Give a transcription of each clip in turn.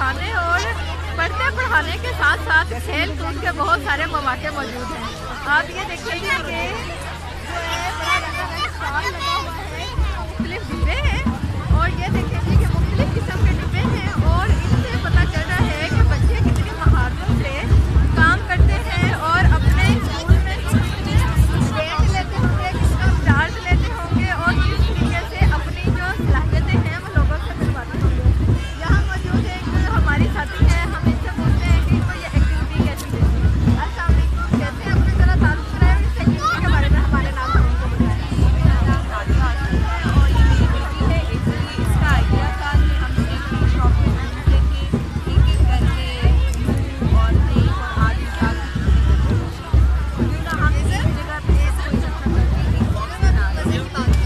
पढ़ाने और पढ़ते पढ़ाने के साथ साथ खेल कूद के बहुत सारे मौके मौजूद हैं। आप ये देखिए कि जो है स्टॉल लगा हुआ है, मुख्तलिफ डिब्बे हैं और ये देखिए कि मुख्तलिफ किस्म के डिब्बे हैं और इनसे पता चल रहा है कि बच्चे कितनी महारतों से काम करते हैं और अपने स्कूल में रेंट लेते होंगे, कितना चार्ज लेते होंगे और किस तरीके से अपनी जो सलाहियतें हैं वो लोगों से मिलवाते होंगे। यहाँ मौजूद है जो हमारी साथी है, हम इनसे पूछते हैं कि इनको ये एक्टिविटी कैसी लगी। अस्सलाम वालेकुम, कैसे अपने ज़रा तारुफ कराएं और इस एक्टिविटी के बारे में हमारे नाम से उनको बताएं। और ये एक्टिविटी है, इसका आइडिया था कि हम एक शॉप में ढूंढते थे एक करके और नहीं और आगे क्यों ना हम इस जगह पे कोई अच्छा करके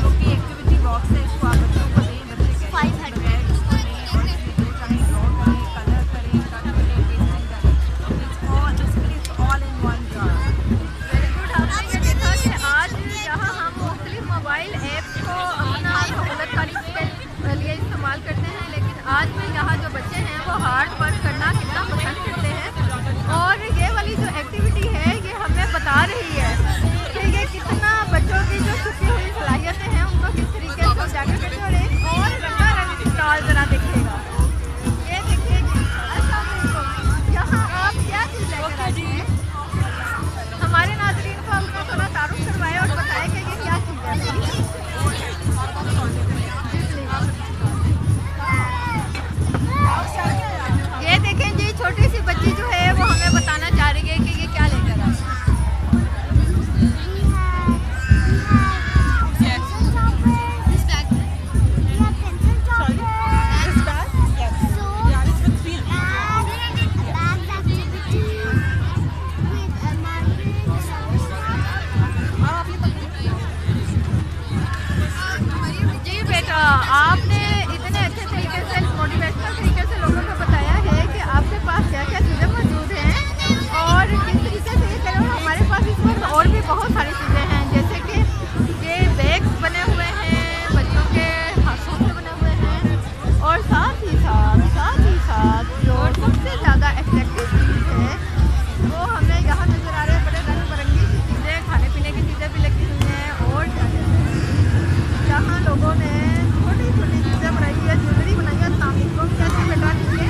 जो कि एक्टिविटी बॉक्स है इसको आप बच्चों को दें, बच्चे कैसे बगैर उसको दें और इसमें चाहे ड्रॉ करें, कलर करें, कट करें, पेस्टिंग करें, it's all in one jar. Very good. आपने ये देखा कि आज यहाँ हम मुख्तलिफ मोबाइल ऐप्स को अपना सहूलत के लिए इस्तेमाल करते हैं, लेकिन आज भी यहाँ जो बच्चे हैं वो हार्ड वर्क करना कितना पसंद करते हैं और ये वाली जो एक्टिविटी है ये हमें बता रही है कि ये कितना बच्चों की जो छुपी हुई सलाहियतें हैं उनको किस तरीके से उजागर करते हैं। और एक और रंगारंग स्टॉल जरा देखिएगा, ये देखिए। अस्सलाम वालेकुम, यहाँ आप क्या चीज़ लेकर आए हैं? हमारे नाज़रीन को हमको थोड़ा तारुफ करवाए और बताएं कि ये क्या चीज़ है। ये देखें जी, छोटी सी बच्ची जो है वो हमें बताना चाह रही है कि ये क्या लेकर आई। जी बेटा, आपने इतने अच्छे तरीके से मोटिवेशनल तरीके से लोगों को बताया है कि आपके पास क्या क्या चीज़ें मौजूद हैं और किस तरीके से ये करें। और हमारे पास इस वक्त और भी बहुत सारी चीज़ें हैं, जैसे कि ये बैग्स बने हुए हैं, बच्चों के हाथों से बने हुए हैं और साथ ही साथ जो सबसे ज़्यादा अट्रैक्टिव चीज़ है वो हमें यहाँ नज़र आ रहे हैं। बड़े रंग बिरंगी सी चीज़ें, खाने पीने की चीज़ें भी लगी हुई हैं और यहाँ लोगों ने छोटी छोटी चीज़ें बनाई है, ज्वेलरी बनाई है। सामने कैसी बेटा दीजिए,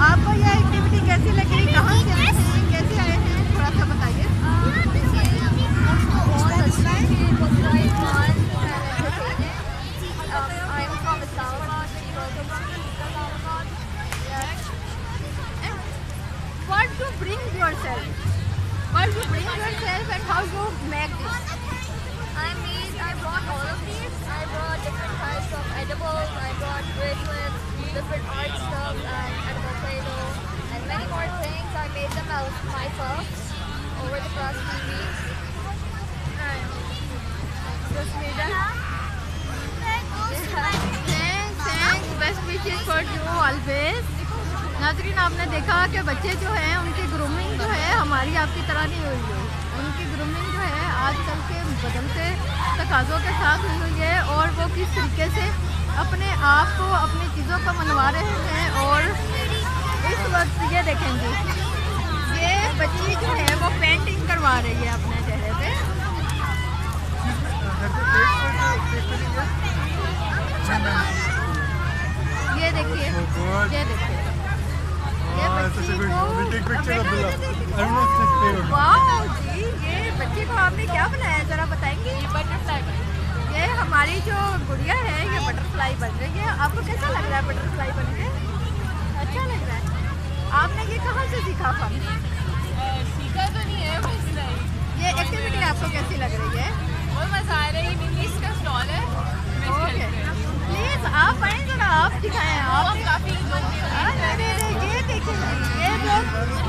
आपको यह एक्टिविटी कैसी लग रही, कहाँ से आए हैं, कैसे आए हैं, थोड़ा सा बताइए। What you bring yourself? What you bring yourself and how you make this? I brought all of these. I brought different types of edibles. I brought bracelets, different art stuff, and edible Play-Doh, and many more things. I made them myself over the past few weeks. Just made them. Thanks. Best wishes for you always. नाज़रीन, आपने देखा कि बच्चे जो हैं उनकी grooming जो है हमारी आपकी तरह नहीं हुई है। उनकी ग्रूमिंग जो है आजकल के बदलते तकाज़ों के साथ हुई हुई है और वो किस तरीके से अपने आप को, अपनी चीज़ों को मनवा रहे हैं। और इस वक्त ये देखेंगे, ये बच्ची जो है वो पेंटिंग करवा रही है अपने चेहरे पे। ये देखिए, ये देखिए, ये बच्ची को वाओ जी, ये बच्ची को आपने क्या बनाया जरा बताएंगे? ये बटरफ्लाई, ये हमारी जो गुड़िया है ये बटरफ्लाई बन रही है। आपको कैसा लग रहा है बटरफ्लाई बन के? अच्छा लग रहा है। आपने ये कहाँ से सीखा फन? सीखा तो नहीं है बस नहीं। ये एक्टिविटी आपको कैसी लग रही है? बहुत मज़ा आ रहा है। ये इंग्लिश का स्टॉल है। ओके, प्लीज़ आप आए जरा, आप दिखाएं। आप काफ़ी लोग ये देखें जी, ये जो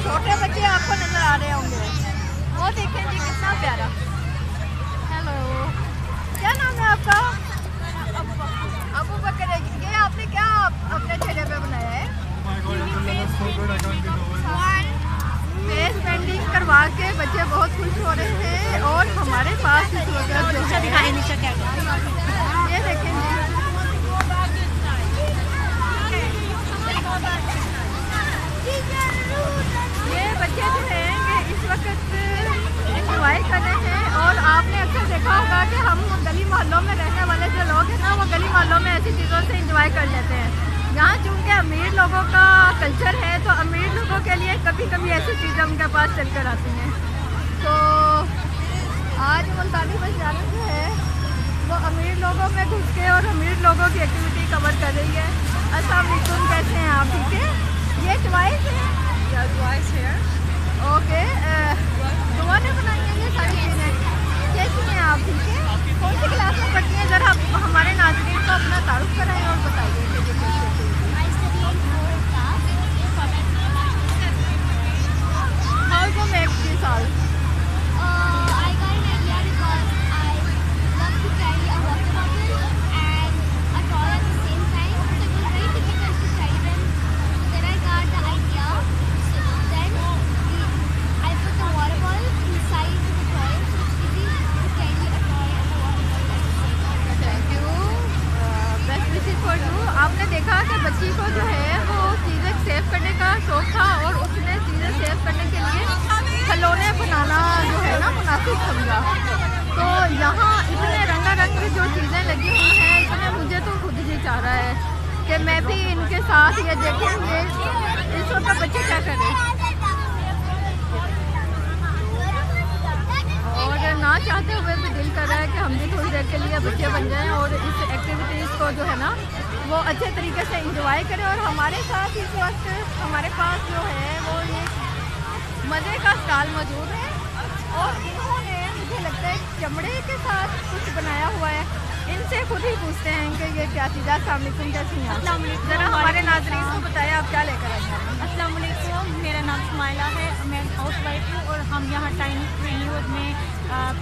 छोटे बच्चे आपको नज़र आ रहे होंगे वो देखें जी, कितना प्यारा। हेलो, क्या नाम है आपका? अबू बकर। ये आपने क्या अपने चेहरे पे बनाया है? फेस पेंटिंग करवा के बच्चे बहुत खुश हो रहे हैं। और हमारे पास इस वक्त दिखाएं नीचे क्या, ये देखें जी, ऐसी चीज़ों से इंजॉय कर लेते हैं। यहाँ चूँकि अमीर लोगों का कल्चर है तो अमीर लोगों के लिए कभी कभी ऐसी चीज़ें उनके पास चल कर आती हैं। तो आज मुल्तानी बस जाना जो है वो अमीर लोगों में घुस के और अमीर लोगों की एक्टिविटी कवर कर रही है। अस्सलाम वालेकुम, कैसे हैं आप? ठीक है। ये ट्वाइस है। ओके, दुआ ने बनाई है ये सारी चीज़ें। कैसी हैं आप? ठीक है। कौन सी क्लास में पढ़ती हैं? ज़रा हमारे नाज़रीन को अपना तारुफ कराएं और बताइए कि ये कैसी activity. How to make this all? I got an idea because I love to carry a water bottle and a toy at the same time. So it was very difficult to carry them. So then I got the idea. So then I put the water bottle inside the toy. So it's easy to carry a toy and a water bottle at the same time. Thank you, best wishes for you. आपने देखा कि बच्ची को जो है वो चीज़ें save करने का शौक था और उसने चीज़ें सेव करने के लिए खिलौने बनाना जो है ना मुनासिब समझा। तो यहाँ इतने रंगारंग जो चीज़ें लगी हुई हैं, इतने मुझे तो खुद ही चाह रहा है कि मैं भी इनके साथ ये देखेंगे इस वक्त बच्चे क्या कर रहे हैं। और ना चाहते हुए भी दिल कर रहा है कि हम भी थोड़ी देर के लिए बच्चे बन जाएं और इस एक्टिविटीज़ को जो है ना वो अच्छे तरीके से इंजॉय करें। और हमारे साथ इस वक्त हमारे पास जो है वो ये मज़े का स्टॉल मौजूद है और इन्होंने मुझे लगता है चमड़े के साथ कुछ बनाया हुआ है। इनसे खुद ही पूछते हैं कि ये क्या चीज़ है। अस्सलाम वालेकुम, कैसी हैं? अस्सलाम वालेकुम। ज़रा हमारे नाज़रीन को बताएं आप क्या लेकर आए हैं। अस्सलाम वालेकुम, मेरा नाम सुमाइला है, मैं हाउस वाइफ हूँ और हम यहाँ टाइम रिन्यूअल में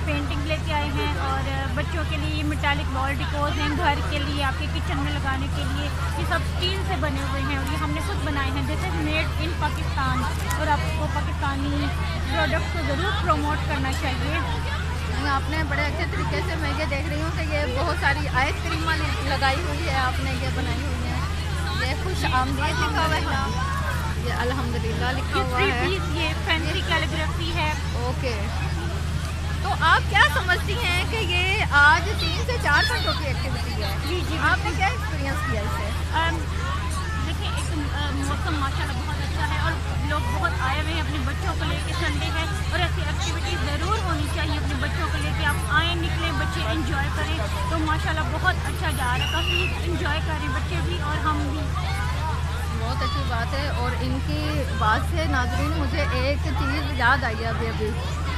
पेंटिंग लेके आए हैं और बच्चों के लिए मेटालिक वॉल डिकोर्स हैं, घर के लिए आपके किचन में लगाने के लिए। ये सब स्टील से बने हुए हैं और ये हमने खुद बनाए हैं, जैसे मेड इन पाकिस्तान। और आपको पाकिस्तानी प्रोडक्ट को ज़रूर प्रमोट करना चाहिए। आपने बड़े अच्छे तरीके से, मैं ये देख रही हूँ कि ये बहुत सारी आइसक्रीम लगाई हुई है, आपने ये बनाई हुई है। ये खुश आमदीद लिखा हुआ है, ये अल्हम्दुलिल्लाह लिखा हुआ है। ये फैंसी कैलीग्राफी है। ओके, तो आप क्या समझती हैं कि ये आज 3 से 4 घंटों की एक्टिविटी है? जी जी, आपने क्या एक्सपीरियंस किया इससे? देखिए, एक मौसम माशाल्लाह बहुत अच्छा है और लोग बहुत आए हुए हैं अपने बच्चों को लेके। संडे है और ऐसी एक्टिविटी ज़रूर होनी चाहिए अपने बच्चों को लेके। आप आए, निकलें, बच्चे एंजॉय करें तो माशाल्लाह बहुत अच्छा जा रहा है। काफ़ी एंजॉय करें बच्चे भी और हम भी। बहुत अच्छी बात है। और इनकी बात से नाज़रीन मुझे एक चीज़ याद आई है अभी।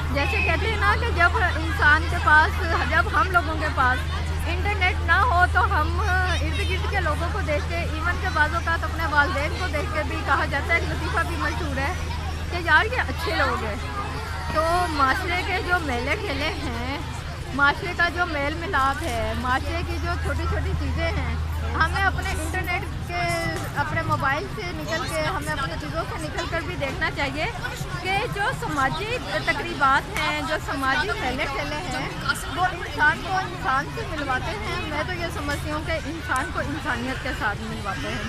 जैसे कहते हैं ना कि जब इंसान के पास, जब हम लोगों के पास इंटरनेट ना हो तो हम इर्द गिर्द के लोगों को देख के, इवन के बाज़ों का अपने वालिदैन को देख के भी कहा जाता है, लतीफ़ा भी मशहूर है कि यार ये अच्छे लोग हैं। तो माशरे के जो मेले खेले हैं, माशरे का जो मेल मिलाप है, माशरे की जो छोटी छोटी चीज़ें हैं, हमें अपने इंटरनेट के, अपने मोबाइल से निकल के, हमें अपनी चीज़ों से निकल कर भी देखना चाहिए कि जो समाजी तकरीबात हैं, जो समाजी मेले ठेले हैं, वो इंसान को इंसान से मिलवाते हैं। मैं तो ये समझती हूँ कि इंसान को इंसानियत के साथ मिलवाते हैं।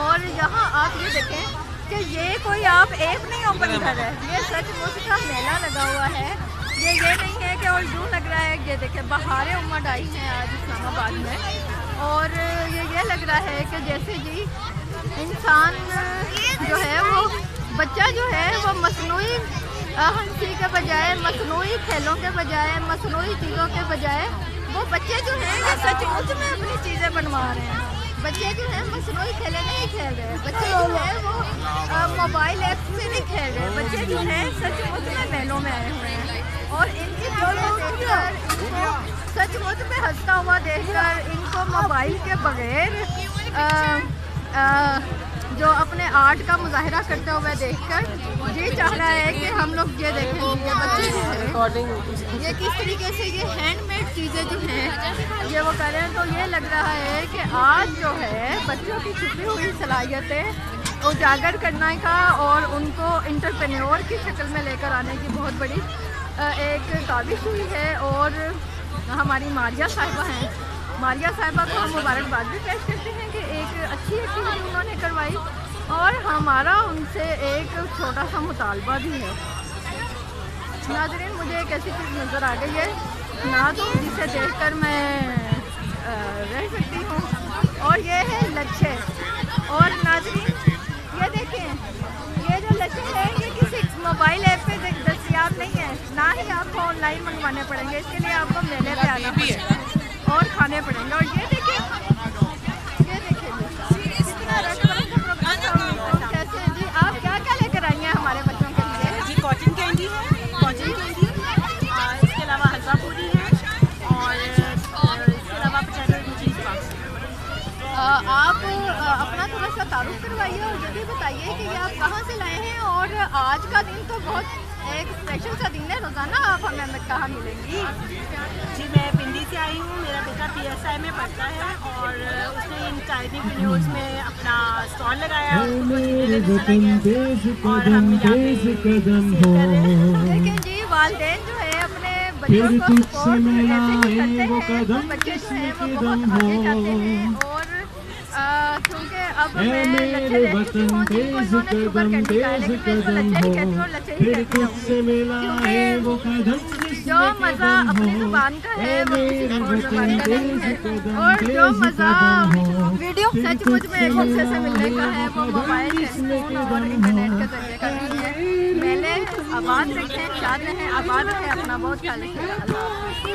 और यहाँ आप ये देखें कि ये कोई आप ऐप नहीं ओपन कर रहे हैं, ये सचमुच का मेला लगा हुआ है। ये नहीं है कि और यूँ लग रहा है, ये देखें बहारें उमड़ आई हैं आज इस्लामाबाद में। और ये लग रहा है कि जैसे जी इंसान जो है वो बच्चा जो है वो मसनूई हंसी के बजाय, मसनूई खेलों के बजाय, मसनूई चीज़ों के बजाय वो बच्चे जो हैं ये सचमुच में अपनी चीज़ें बनवा रहे हैं। बच्चे जो हैं मसनूई खेले नहीं खेल रहे, बच्चे जो हैं वो मोबाइल ऐप से नहीं खेल रहे, बच्चे जो हैं सचमुच में मेलों में आए हुए हैं। और इनकी देखकर, इनको सचमुच में हंसता हुआ देखकर, इनको मोबाइल के बगैर जो अपने आर्ट का मुजाहरा करते हुए देखकर ये चाह रहा है कि हम लोग ये देखें, ये बच्चे जो हैं ये किस तरीके से ये हैंडमेड चीज़ें जो हैं ये वो कर रहे हैं। तो ये लग रहा है कि आज जो है बच्चों की छुपी हुई सलाहियतें उजागर करने का और उनको इंटरप्रेन्योर की शक्ल में लेकर आने की बहुत बड़ी एक काविश हुई है। और हमारी मारिया साहिबा हैं, मारिया साहिबा को हम मुबारकबाद भी पेश करते हैं कि एक अच्छी एक्टिविटी उन्होंने करवाई और हमारा उनसे एक छोटा सा मुतालबा भी है। नाज़रीन, मुझे एक ऐसी चीज़ नज़र आ गई है ना तो जिसे देखकर मैं रह सकती हूँ कहते हैं ये किसी मोबाइल ऐप पे दस्तयाब नहीं है, ना ही आपको ऑनलाइन मंगवाने पड़ेंगे, इसके लिए आपको मेले पे आना पड़ेगा और खाने पड़ेंगे। और ये देखिए कितना रंग-बिरंगा प्रोग्राम कैसे हैं जी। आप क्या क्या लेकर आई हैं हमारे बच्चों के लिए? जी कॉटन कैंडी है, कॉटन कैंडी, इसके अलावा हलवा पूरी है और इसके अलावा पोटैटो चीज़ पॉप्स। आप अपना थोड़ा सा तारुफ करवाइए और ये भी बताइए कि ये आप कहाँ से लाए हैं। और आज का दिन तो बहुत एक स्पेशल सा दिन है, रोज़ाना आप हमें कहाँ मिलेंगी? जी मैं पिंडी से आई हूँ, मेरा बेटा PSI में पढ़ता है और उसने इन चाइनीज न्यूज़ में अपना स्टॉल लगाया है, उसको चीज़ें देने से लगे हैं और हम यहाँ पे सेल कर रहे हैं। लेकिन जी वालिदैन जो है अपने बच्चों को सपोर्ट ऐसे ही करते हैं तो बच्चे जो हैं वो बहुत आगे जाते हैं। और क्योंकि अब मैं लच्छे देखती हूँ जिनको इन्होंने शुगर कैंडी खाया, लेकिन मैं इसको लच्छे नहीं कहती हूँ, लच्छे ही कहती हूँ, क्योंकि जो मज़ा अपनी ज़ुबान का है वो किसी और ज़ुबान का नहीं है। और जो मज़ा वीडियो सचमुच में एक दूसरे से मिलने का है वो मोबाइल, टेलीफोन और इंटरनेट के जरिए का नहीं है। मेले आबाद रखें, शाद रहें, आबाद रखें, अपना बहुत ख्याल रखें।